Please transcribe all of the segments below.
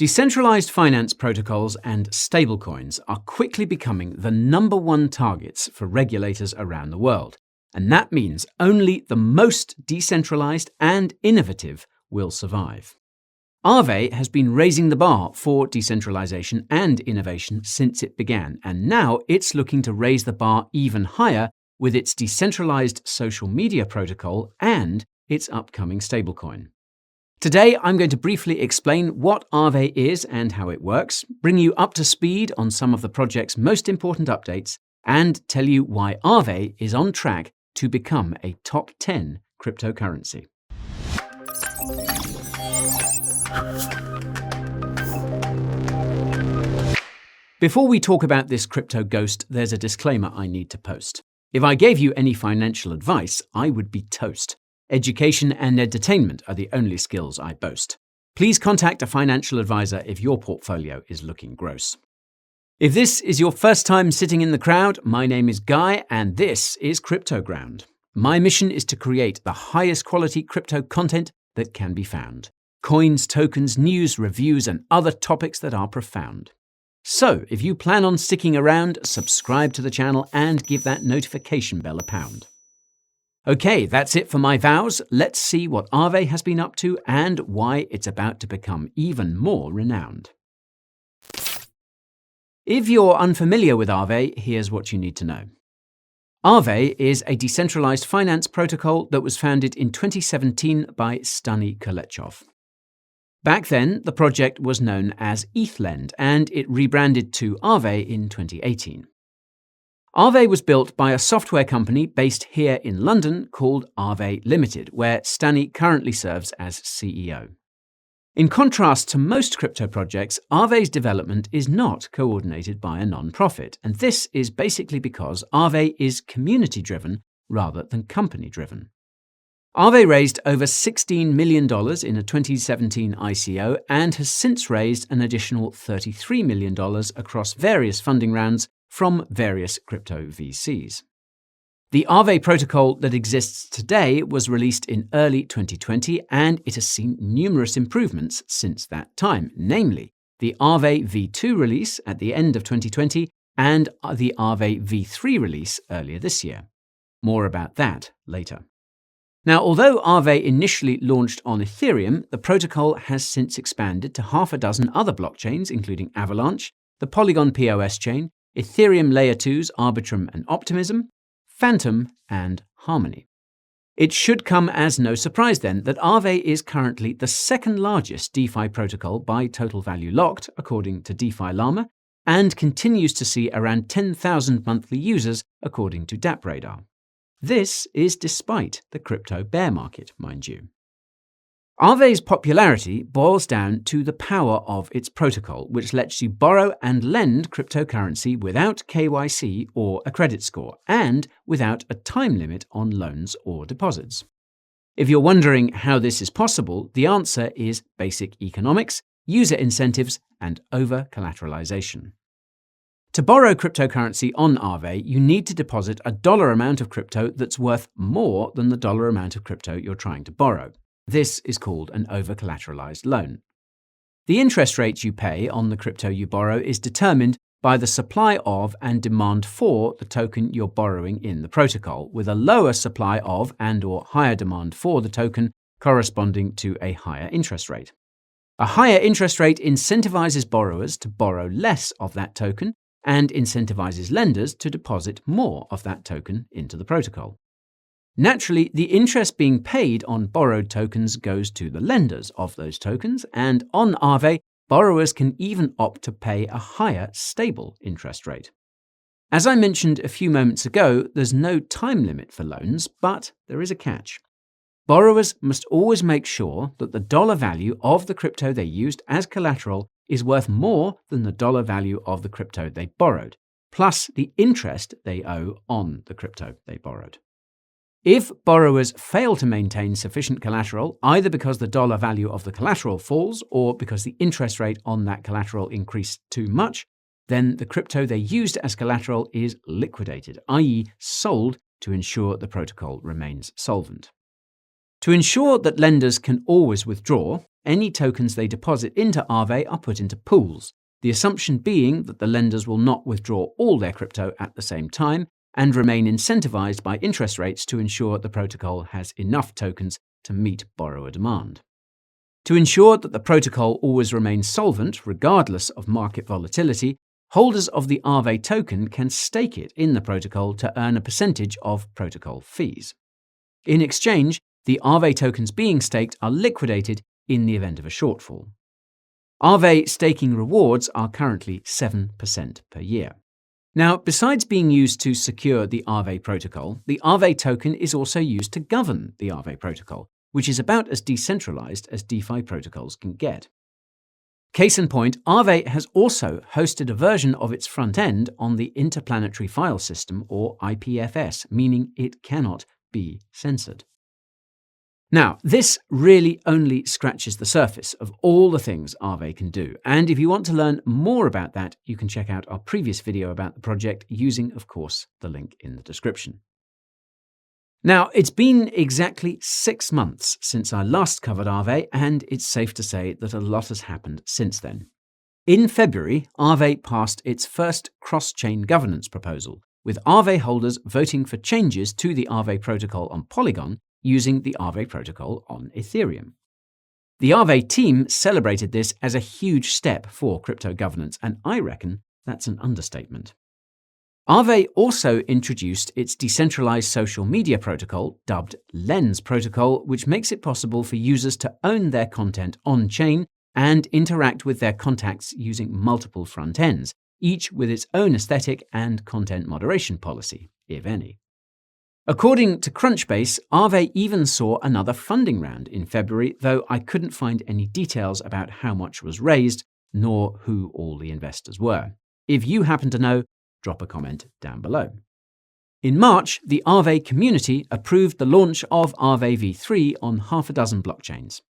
Decentralized finance protocols and stablecoins are quickly becoming the #1 targets for regulators around the world, and that means only the most decentralized and innovative will survive. Aave has been raising the bar for decentralization and innovation since it began, and now it's looking to raise the bar even higher with its decentralized social media protocol and its upcoming stablecoin. Today, I'm going to briefly explain what Aave is and how it works, bring you up to speed on some of the project's most important updates, and tell you why Aave is on track to become a top 10 cryptocurrency. Before we talk about this crypto ghost, there's a disclaimer I need to post. If I gave you any financial advice, I would be toast. Education and entertainment are the only skills I boast. Please contact a financial advisor if your portfolio is looking gross. If this is your first time sitting in the crowd, my name is Guy and this is CryptoGround. My mission is to create the highest quality crypto content that can be found. Coins, tokens, news, reviews, and other topics that are profound. So, if you plan on sticking around, subscribe to the channel and give that notification bell a pound. Okay, that's it for my vows. Let's see what Aave has been up to and why it's about to become even more renowned. If you're unfamiliar with Aave, here's what you need to know. Aave is a decentralized finance protocol that was founded in 2017 by Stani Kolechov. Back then, the project was known as ETHLend, and it rebranded to Aave in 2018. Aave was built by a software company based here in London called Aave Limited, where Stani currently serves as CEO. In contrast to most crypto projects, Aave's development is not coordinated by a non-profit, and this is basically because Aave is community-driven rather than company-driven. Aave raised over $16 million in a 2017 ICO and has since raised an additional $33 million across various funding rounds from various crypto VCs. The Aave protocol that exists today was released in early 2020 and it has seen numerous improvements since that time, namely the Aave v2 release at the end of 2020 and the Aave v3 release earlier this year. More about that later. Now, although Aave initially launched on Ethereum, the protocol has since expanded to half a dozen other blockchains, including Avalanche, the Polygon POS chain, Ethereum Layer 2's Arbitrum and Optimism, Phantom, and Harmony. It should come as no surprise then that Aave is currently the second largest DeFi protocol by total value locked, according to DeFi Llama, and continues to see around 10,000 monthly users, according to DappRadar. This is despite the crypto bear market, mind you. Aave's popularity boils down to the power of its protocol, which lets you borrow and lend cryptocurrency without KYC or a credit score, and without a time limit on loans or deposits. If you're wondering how this is possible, the answer is basic economics, user incentives, and over-collateralization. To borrow cryptocurrency on Aave, you need to deposit a dollar amount of crypto that's worth more than the dollar amount of crypto you're trying to borrow. This is called an over-collateralized loan. The interest rate you pay on the crypto you borrow is determined by the supply of and demand for the token you're borrowing in the protocol, with a lower supply of and/or higher demand for the token corresponding to a higher interest rate. A higher interest rate incentivizes borrowers to borrow less of that token and incentivizes lenders to deposit more of that token into the protocol. Naturally, the interest being paid on borrowed tokens goes to the lenders of those tokens, and on Aave, borrowers can even opt to pay a higher stable interest rate. As I mentioned a few moments ago, there's no time limit for loans, but there is a catch. Borrowers must always make sure that the dollar value of the crypto they used as collateral is worth more than the dollar value of the crypto they borrowed, plus the interest they owe on the crypto they borrowed. If borrowers fail to maintain sufficient collateral, either because the dollar value of the collateral falls or because the interest rate on that collateral increased too much, then the crypto they used as collateral is liquidated, i.e. sold to ensure the protocol remains solvent. To ensure that lenders can always withdraw, any tokens they deposit into Aave are put into pools, the assumption being that the lenders will not withdraw all their crypto at the same time and remain incentivized by interest rates to ensure the protocol has enough tokens to meet borrower demand. To ensure that the protocol always remains solvent regardless of market volatility, holders of the Aave token can stake it in the protocol to earn a percentage of protocol fees. In exchange, the Aave tokens being staked are liquidated in the event of a shortfall. Aave staking rewards are currently 7% per year. Now, besides being used to secure the Aave protocol, the Aave token is also used to govern the Aave protocol, which is about as decentralized as DeFi protocols can get. Case in point, Aave has also hosted a version of its front end on the Interplanetary File System, or IPFS, meaning it cannot be censored. Now, this really only scratches the surface of all the things Aave can do, and if you want to learn more about that, you can check out our previous video about the project using, of course, the link in the description. Now, it's been exactly 6 months since I last covered Aave, and it's safe to say that a lot has happened since then. In February, Aave passed its first cross-chain governance proposal, with Aave holders voting for changes to the Aave protocol on Polygon using the Aave protocol on Ethereum. The Aave team celebrated this as a huge step for crypto governance, and I reckon that's an understatement. Aave also introduced its decentralized social media protocol, dubbed Lens Protocol, which makes it possible for users to own their content on-chain and interact with their contacts using multiple front ends, each with its own aesthetic and content moderation policy, if any. According to Crunchbase, Aave even saw another funding round in February, though I couldn't find any details about how much was raised, nor who all the investors were. If you happen to know, drop a comment down below. In March, the Aave community approved the launch of Aave v3 on half a dozen blockchains.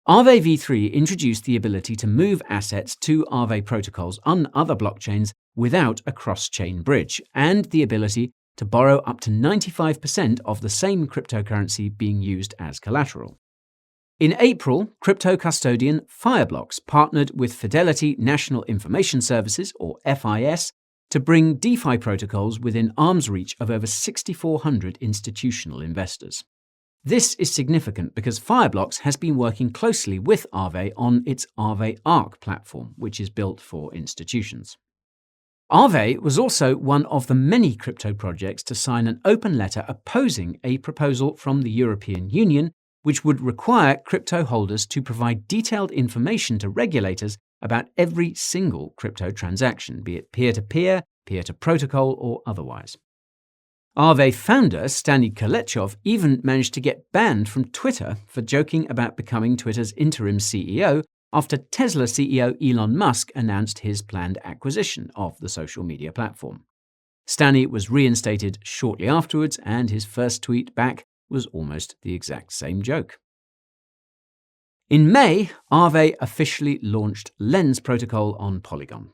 Aave v3 introduced the ability to move assets to Aave protocols on other blockchains without a cross-chain bridge, and the ability to borrow up to 95% of the same cryptocurrency being used as collateral. In April, crypto custodian Fireblocks partnered with Fidelity National Information Services, or FIS, to bring DeFi protocols within arm's reach of over 6,400 institutional investors. This is significant because Fireblocks has been working closely with Aave on its Aave Arc platform, which is built for institutions. Aave was also one of the many crypto projects to sign an open letter opposing a proposal from the European Union, which would require crypto holders to provide detailed information to regulators about every single crypto transaction, be it peer-to-peer, peer-to-protocol, or otherwise. Aave founder Stani Kolechov even managed to get banned from Twitter for joking about becoming Twitter's interim CEO after Tesla CEO Elon Musk announced his planned acquisition of the social media platform. Stani was reinstated shortly afterwards, and his first tweet back was almost the exact same joke. In May, Aave officially launched Lens Protocol on Polygon.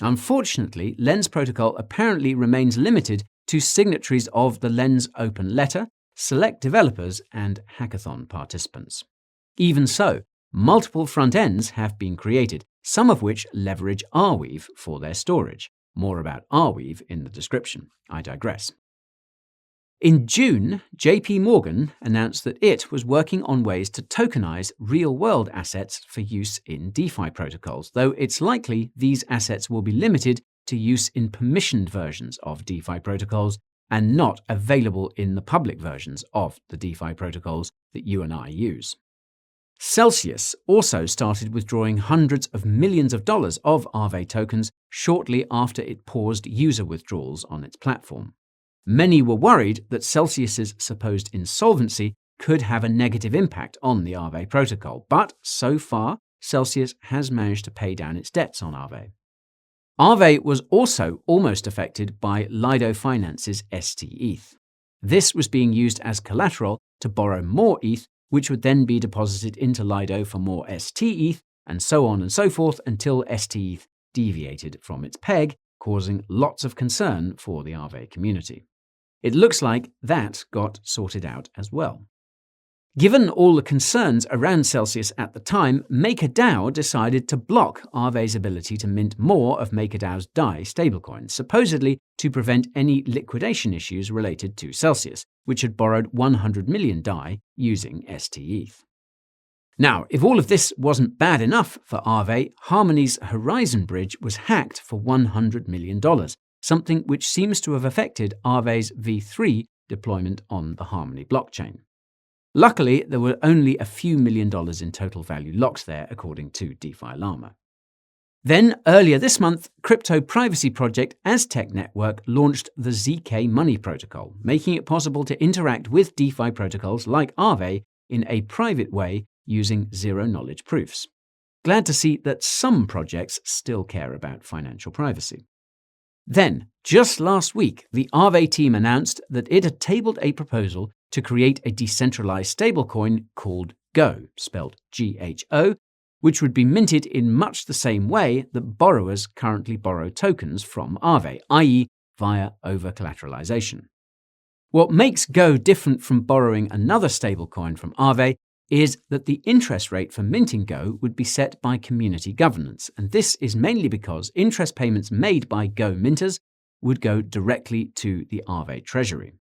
Unfortunately, Lens Protocol apparently remains limited to signatories of the Lens Open Letter, select developers, and hackathon participants. Even so, multiple front ends have been created, some of which leverage Arweave for their storage. More about Arweave in the description. I digress. In June, JP Morgan announced that it was working on ways to tokenize real-world assets for use in DeFi protocols, though it's likely these assets will be limited to use in permissioned versions of DeFi protocols and not available in the public versions of the DeFi protocols that you and I use. Celsius also started withdrawing hundreds of millions of dollars of Aave tokens shortly after it paused user withdrawals on its platform. Many were worried that Celsius's supposed insolvency could have a negative impact on the Aave protocol, but so far, Celsius has managed to pay down its debts on Aave. Aave was also almost affected by Lido Finance's ST-ETH. This was being used as collateral to borrow more ETH, which would then be deposited into Lido for more ST-ETH, and so on and so forth until ST-ETH deviated from its peg, causing lots of concern for the Aave community. It looks like that got sorted out as well. Given all the concerns around Celsius at the time, MakerDAO decided to block Aave's ability to mint more of MakerDAO's DAI stablecoin, supposedly to prevent any liquidation issues related to Celsius, which had borrowed 100 million DAI using STETH. Now, if all of this wasn't bad enough for Aave, Harmony's Horizon Bridge was hacked for $100 million, something which seems to have affected Aave's V3 deployment on the Harmony blockchain. Luckily, there were only a few $1 million in total value locked there, according to DeFi Llama. Then, earlier this month, crypto privacy project Aztec Network launched the ZK Money Protocol, making it possible to interact with DeFi protocols like Aave in a private way using zero-knowledge proofs. Glad to see that some projects still care about financial privacy. Then, just last week, the Aave team announced that it had tabled a proposal to create a decentralized stablecoin called Go, spelled GHO, which would be minted in much the same way that borrowers currently borrow tokens from Aave, i.e. via over-collateralization. What makes Go different from borrowing another stablecoin from Aave is that the interest rate for minting Go would be set by community governance, and this is mainly because interest payments made by Go minters would go directly to the Aave treasury.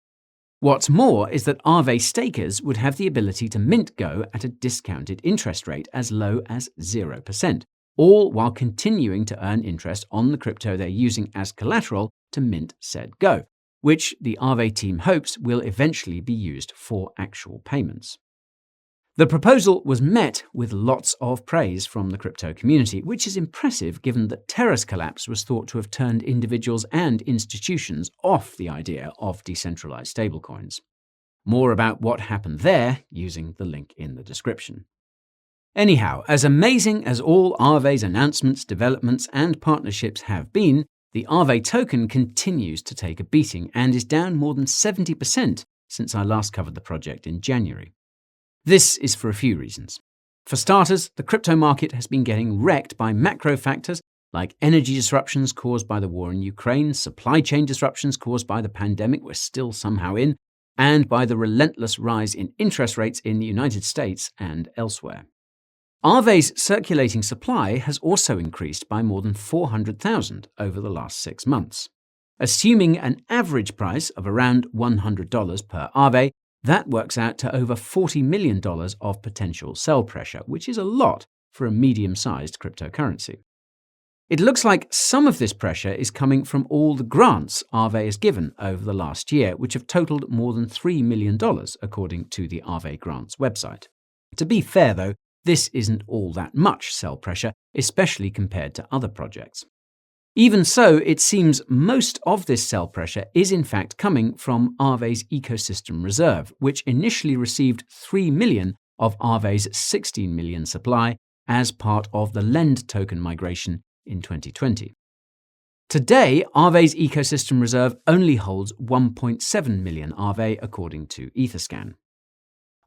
What's more is that Aave stakers would have the ability to mint Go at a discounted interest rate as low as 0%, all while continuing to earn interest on the crypto they're using as collateral to mint said Go, which the Aave team hopes will eventually be used for actual payments. The proposal was met with lots of praise from the crypto community, which is impressive given that Terra's collapse was thought to have turned individuals and institutions off the idea of decentralized stablecoins. More about what happened there using the link in the description. Anyhow, as amazing as all Aave's announcements, developments, and partnerships have been, the Aave token continues to take a beating and is down more than 70% since I last covered the project in January. This is for a few reasons. For starters, the crypto market has been getting wrecked by macro factors like energy disruptions caused by the war in Ukraine, supply chain disruptions caused by the pandemic we're still somehow in, and by the relentless rise in interest rates in the United States and elsewhere. Aave's circulating supply has also increased by more than 400,000 over the last 6 months. Assuming an average price of around $100 per Aave, that works out to over $40 million of potential sell pressure, which is a lot for a medium-sized cryptocurrency. It looks like some of this pressure is coming from all the grants Aave has given over the last year, which have totaled more than $3 million, according to the Aave Grants website. To be fair, though, this isn't all that much sell pressure, especially compared to other projects. Even so, it seems most of this sell pressure is in fact coming from Aave's ecosystem reserve, which initially received 3 million of Aave's 16 million supply as part of the Lend token migration in 2020. Today, Aave's ecosystem reserve only holds 1.7 million Aave, according to Etherscan.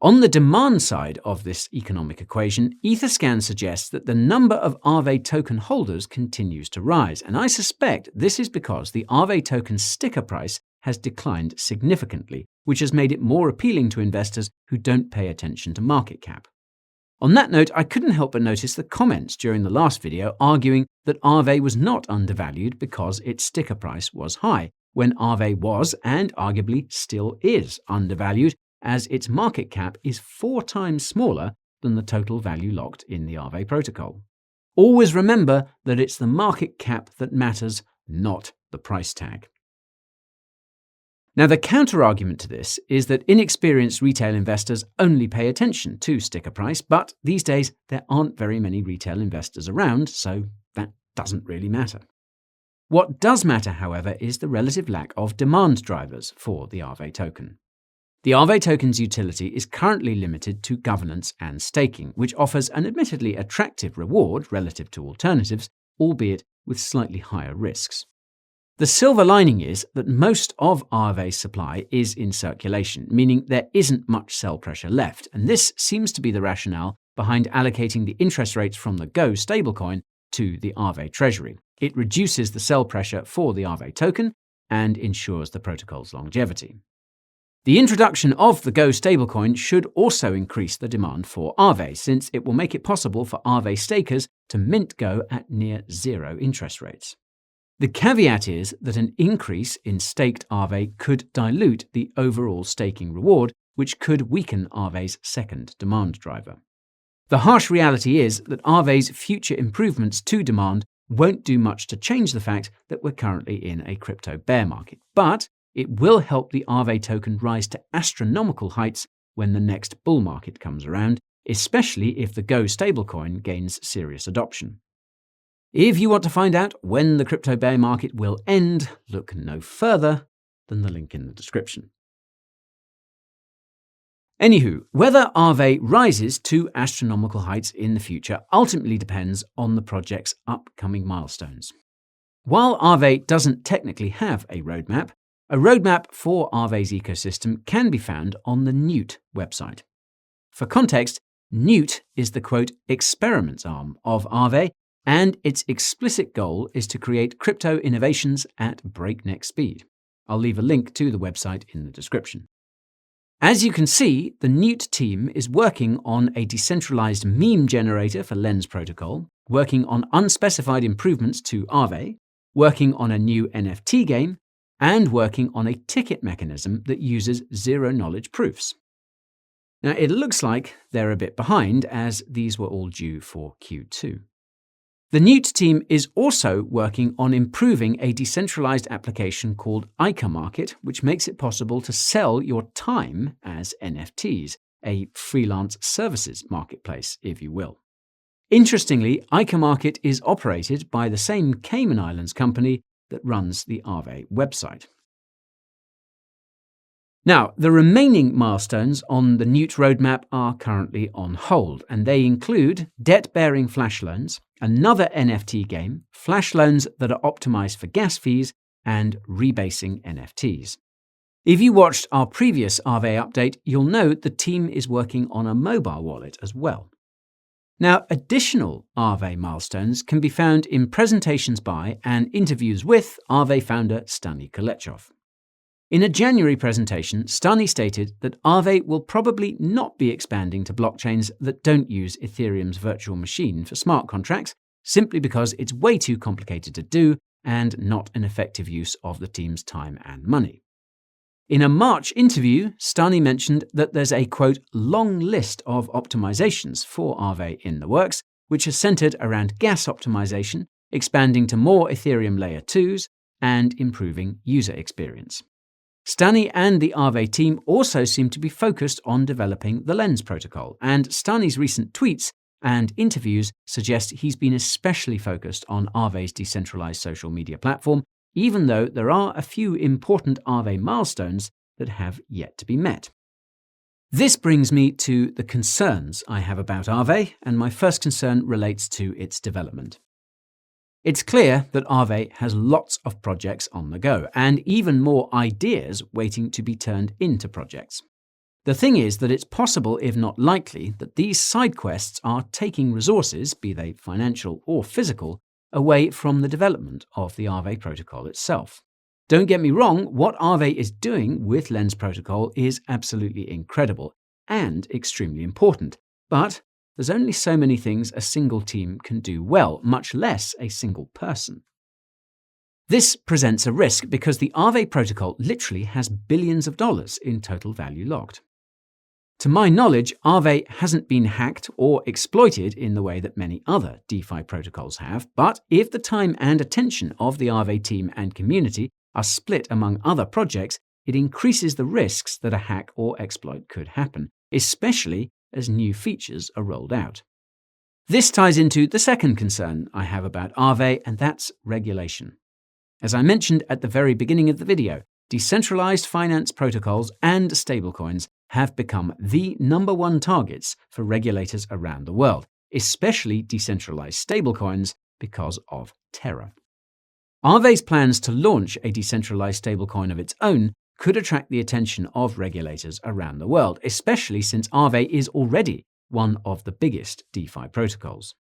On the demand side of this economic equation, Etherscan suggests that the number of Aave token holders continues to rise, and I suspect this is because the Aave token sticker price has declined significantly, which has made it more appealing to investors who don't pay attention to market cap. On that note, I couldn't help but notice the comments during the last video arguing that Aave was not undervalued because its sticker price was high, when Aave was, and arguably still is, undervalued, as its market cap is 4 times smaller than the total value locked in the Aave protocol. Always remember that it's the market cap that matters, not the price tag. Now, the counter-argument to this is that inexperienced retail investors only pay attention to sticker price, but these days there aren't very many retail investors around, so that doesn't really matter. What does matter, however, is the relative lack of demand drivers for the Aave token. The Aave token's utility is currently limited to governance and staking, which offers an admittedly attractive reward relative to alternatives, albeit with slightly higher risks. The silver lining is that most of Aave's supply is in circulation, meaning there isn't much sell pressure left, and this seems to be the rationale behind allocating the interest rates from the Go stablecoin to the Aave treasury. It reduces the sell pressure for the Aave token and ensures the protocol's longevity. The introduction of the Go stablecoin should also increase the demand for Aave, since it will make it possible for Aave stakers to mint Go at near zero interest rates. The caveat is that an increase in staked Aave could dilute the overall staking reward, which could weaken Aave's second demand driver. The harsh reality is that Aave's future improvements to demand won't do much to change the fact that we're currently in a crypto bear market, but it will help the Aave token rise to astronomical heights when the next bull market comes around, especially if the Go stablecoin gains serious adoption. If you want to find out when the crypto bear market will end, look no further than the link in the description. Anywho, whether Aave rises to astronomical heights in the future ultimately depends on the project's upcoming milestones. While Aave doesn't technically have a roadmap for Aave's ecosystem can be found on the Newt website. For context, Newt is the quote experiments arm of Aave, and its explicit goal is to create crypto innovations at breakneck speed. I'll leave a link to the website in the description. As you can see, the Newt team is working on a decentralized meme generator for Lens protocol, working on unspecified improvements to Aave, working on a new NFT game, and working on a ticket mechanism that uses zero-knowledge proofs. Now, it looks like they're a bit behind, as these were all due for Q2. The Newt team is also working on improving a decentralized application called Aave Market, which makes it possible to sell your time as NFTs, a freelance services marketplace, if you will. Interestingly, Aave Market is operated by the same Cayman Islands company that runs the Aave website. Now, the remaining milestones on the Newt roadmap are currently on hold, and they include debt-bearing flash loans, another NFT game, flash loans that are optimized for gas fees, and rebasing NFTs. If you watched our previous Aave update, you'll know the team is working on a mobile wallet as well. Now, additional Aave milestones can be found in presentations by and interviews with Aave founder Stani Kolechov. In a January presentation, Stani stated that Aave will probably not be expanding to blockchains that don't use Ethereum's virtual machine for smart contracts, simply because it's way too complicated to do and not an effective use of the team's time and money. In a March interview, Stani mentioned that there's a, quote, long list of optimizations for Aave in the works, which are centered around gas optimization, expanding to more Ethereum layer 2s, and improving user experience. Stani and the Aave team also seem to be focused on developing the Lens protocol, and Stani's recent tweets and interviews suggest he's been especially focused on Aave's decentralized social media platform, even though there are a few important Aave milestones that have yet to be met. This brings me to the concerns I have about Aave, and my first concern relates to its development. It's clear that Aave has lots of projects on the go, and even more ideas waiting to be turned into projects. The thing is that it's possible, if not likely, that these side quests are taking resources, be they financial or physical, away from the development of the Aave protocol itself. Don't get me wrong, what Aave is doing with Lens protocol is absolutely incredible and extremely important, but there's only so many things a single team can do well, much less a single person. This presents a risk because the Aave protocol literally has billions of dollars in total value locked. To my knowledge, Aave hasn't been hacked or exploited in the way that many other DeFi protocols have, but if the time and attention of the Aave team and community are split among other projects, it increases the risks that a hack or exploit could happen, especially as new features are rolled out. This ties into the second concern I have about Aave, and that's regulation. As I mentioned at the very beginning of the video, decentralized finance protocols and stablecoins have become the number one targets for regulators around the world, especially decentralized stablecoins because of terror. Aave's plans to launch a decentralized stablecoin of its own could attract the attention of regulators around the world, especially since Aave is already one of the biggest DeFi protocols.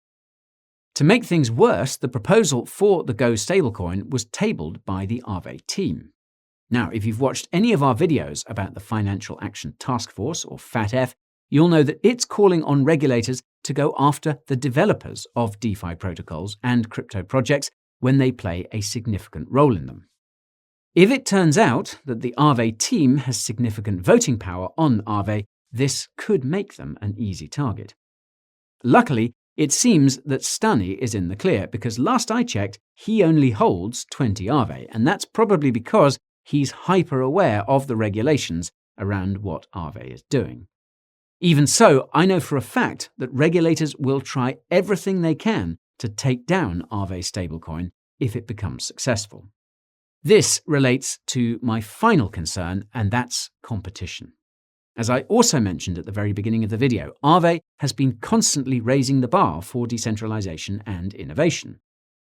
To make things worse, the proposal for the Go stablecoin was tabled by the Aave team. Now, if you've watched any of our videos about the Financial Action Task Force, or FATF, you'll know that it's calling on regulators to go after the developers of DeFi protocols and crypto projects when they play a significant role in them. If it turns out that the Aave team has significant voting power on Aave, this could make them an easy target. Luckily, it seems that Stani is in the clear because last I checked, he only holds 20 Aave, and that's probably because he's hyper-aware of the regulations around what Aave is doing. Even so, I know for a fact that regulators will try everything they can to take down Aave stablecoin if it becomes successful. This relates to my final concern, and that's competition. As I also mentioned at the very beginning of the video, Aave has been constantly raising the bar for decentralization and innovation.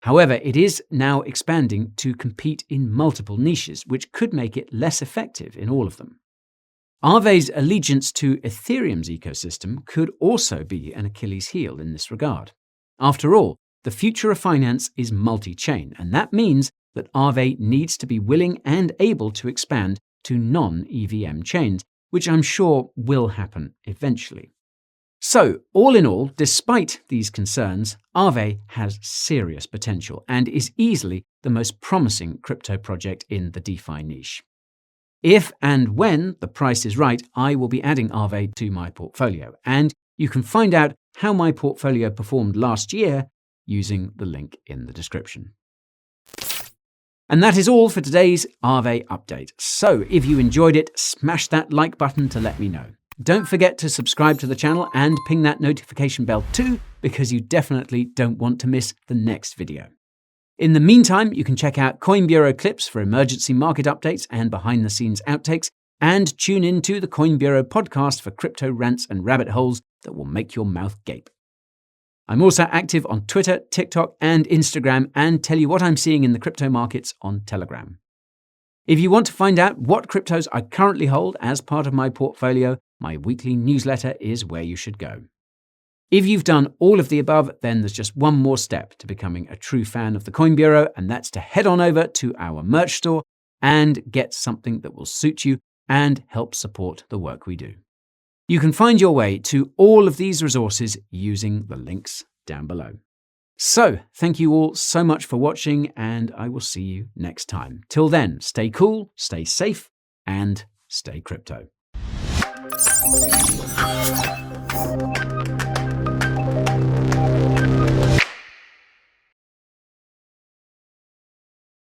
However, it is now expanding to compete in multiple niches, which could make it less effective in all of them. Aave's allegiance to Ethereum's ecosystem could also be an Achilles heel in this regard. After all, the future of finance is multi-chain, and that means that Aave needs to be willing and able to expand to non-EVM chains, which I'm sure will happen eventually. So, all in all, despite these concerns, Aave has serious potential and is easily the most promising crypto project in the DeFi niche. If and when the price is right, I will be adding Aave to my portfolio, and you can find out how my portfolio performed last year using the link in the description. And that is all for today's Aave update. So if you enjoyed it, smash that like button to let me know. Don't forget to subscribe to the channel and ping that notification bell too, because you definitely don't want to miss the next video. In the meantime, you can check out Coin Bureau clips for emergency market updates and behind-the-scenes outtakes, and tune in to the Coin Bureau podcast for crypto rants and rabbit holes that will make your mouth gape. I'm also active on Twitter, TikTok, and Instagram, and tell you what I'm seeing in the crypto markets on Telegram. If you want to find out what cryptos I currently hold as part of my portfolio, my weekly newsletter is where you should go. If you've done all of the above, then there's just one more step to becoming a true fan of the Coin Bureau, and that's to head on over to our merch store and get something that will suit you and help support the work we do. You can find your way to all of these resources using the links down below. So, thank you all so much for watching, and I will see you next time. Till then, stay cool, stay safe, and stay crypto.